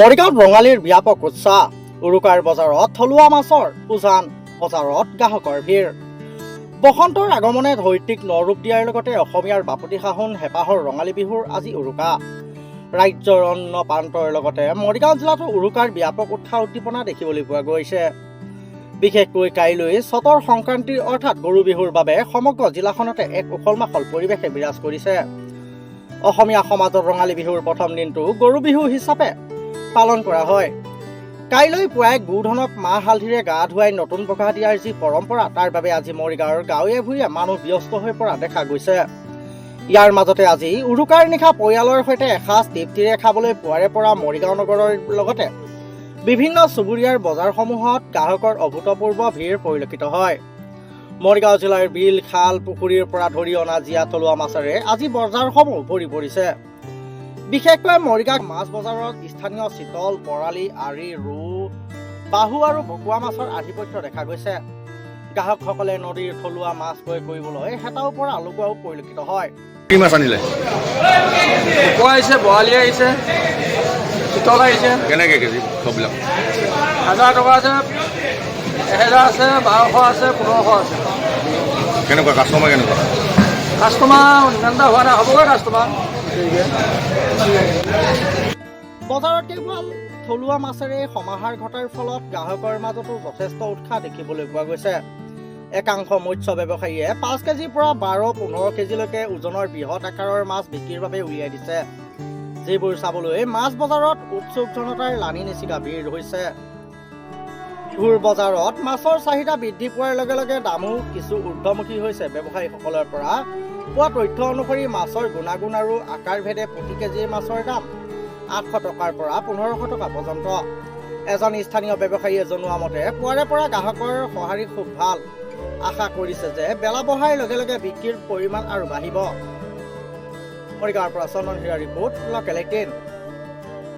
মৰিগাঁৱত ৰঙালীৰ ব্যাপক উৎসাহ। উৰুকাৰ বজাৰত থলুৱা মাছৰ উজান, বজাৰত গ্ৰাহকৰ ভিৰ। বসন্তৰ আগমনে ধৰিত্ৰীক নৰূপ দিয়াৰ লগতে অসমীয়াৰ বাপতি সাহোন হেঁপাহৰ ৰঙালী বিহুৰ আজি উৰুকা। ৰাজ্যৰ অন্য প্ৰান্তৰ লগতে মৰিগাঁও জিলাতো উৰুকাৰ ব্যাপক উৎসাহ উদ্দীপনা দেখিবলৈ পোৱা গৈছে। বিশেষকৈ কাইলৈ চতৰ সংক্ৰান্তিৰ অৰ্থাৎ গৰু বিহুৰ বাবে সমগ্ৰ জিলাখনতে এক উখল মাখল পৰিৱেশে বিৰাজ কৰিছে। অসমীয়া সমাজত ৰঙালী বিহুৰ প্ৰথম দিনটো গৰু বিহু হিচাপে পালন কৰা হয়। কাইলৈ পুৱাই গোধনক মাহ হালধিৰে গা ধুৱাই নতুন পঘা দিয়াৰ যি পৰম্পৰা, তাৰ বাবে আজি মৰিগাঁৱৰ গাঁৱে ভূঞে মানুহ ব্যস্ত হৈ পৰা দেখা গৈছে। ইয়াৰ মাজতে আজি উৰুকাৰ নিশা পৰিয়ালৰ সৈতে এসাঁজ তৃপ্তিৰে খাবলৈ পুৱাৰে পৰা মৰিগাঁও নগৰৰ লগতে বিভিন্ন চুবুৰীয়াৰ বজাৰসমূহত গ্ৰাহকৰ অভূতপূৰ্ব ভিৰ পৰিলক্ষিত হয়। মৰিগাঁও জিলাৰ বিল, খাল, পুখুৰীৰ পৰা ধৰি অনা জীয়া থলুৱা মাছেৰে আজি বজাৰসমূহ ভৰি পৰিছে। বিশেষকৈ মৰিগাঁও মাছ বজাৰত স্থানীয় চিতল, বৰালি, আৰি, ৰৌ, বাহু আৰু ভকুৱা মাছৰ আধিপত্য দেখা গৈছে। গ্ৰাহকসকলে নদীৰ থলুৱা মাছ ক্ৰয় কৰিবলৈ হেতাও পৰা আলুকুৱাও পৰিলক্ষিত হয়। কি মাছ আনিলে? ভকুৱা আহিছে, বৰালি আহিছে, চিতল আহিছে। কেনেকৈ কেজি চববিলাক? 1000 টকা আছে, 1000 আছে, 1200 আছে, 1500 আছে। কেনেকুৱা কাষ্টমাৰ কেনেকুৱা? কাষ্টমাৰ ইমান এটা হোৱা নাই, হ'বগৈ কাষ্টমাৰ। বজাৰত কেৱল থলুৱা মাছেৰে সমাহাৰ ঘটাৰ ফলত গ্ৰাহকৰ মাজতো যথেষ্ট উৎসাহ দেখিবলৈ পোৱা গৈছে। একাংশ মৎস্য ব্যৱসায়ীয়ে 5 কেজিৰ পৰা 12-15 কেজিলৈকে ওজনৰ বৃহৎ আকাৰৰ মাছ বিক্ৰীৰ বাবে উলিয়াই দিছে, যিবোৰ চাবলৈ মাছ বজাৰত উৎসুক জনতাৰ লানি নিচিগা ভিৰ হৈছে। ঘূৰ বজাৰত মাছৰ চাহিদা বৃদ্ধি পোৱাৰ লগে লগে দামো কিছু ঊৰ্ধ্বমুখী হৈছে। ব্যৱসায়ীসকলৰ পৰা পোৱা তথ্য অনুসৰি মাছৰ গুণাগুণ আৰু আকাৰ ভেদে প্ৰতি কেজি মাছৰ দাম 800 টকাৰ পৰা 1500 টকা পৰ্যন্ত। এজন স্থানীয় ব্যৱসায়ীয়ে জনোৱা মতে পুৱাৰে পৰা গ্ৰাহকৰ সঁহাৰি খুব ভাল। আশা কৰিছে যে বেলা বহাৰ লগে লগে বিক্ৰীৰ পৰিমাণ আৰু বাঢ়িব। মৰিগাঁৱৰ পৰা চন্দন হীৰা ৰিপৰ্ট, লোকেল 18।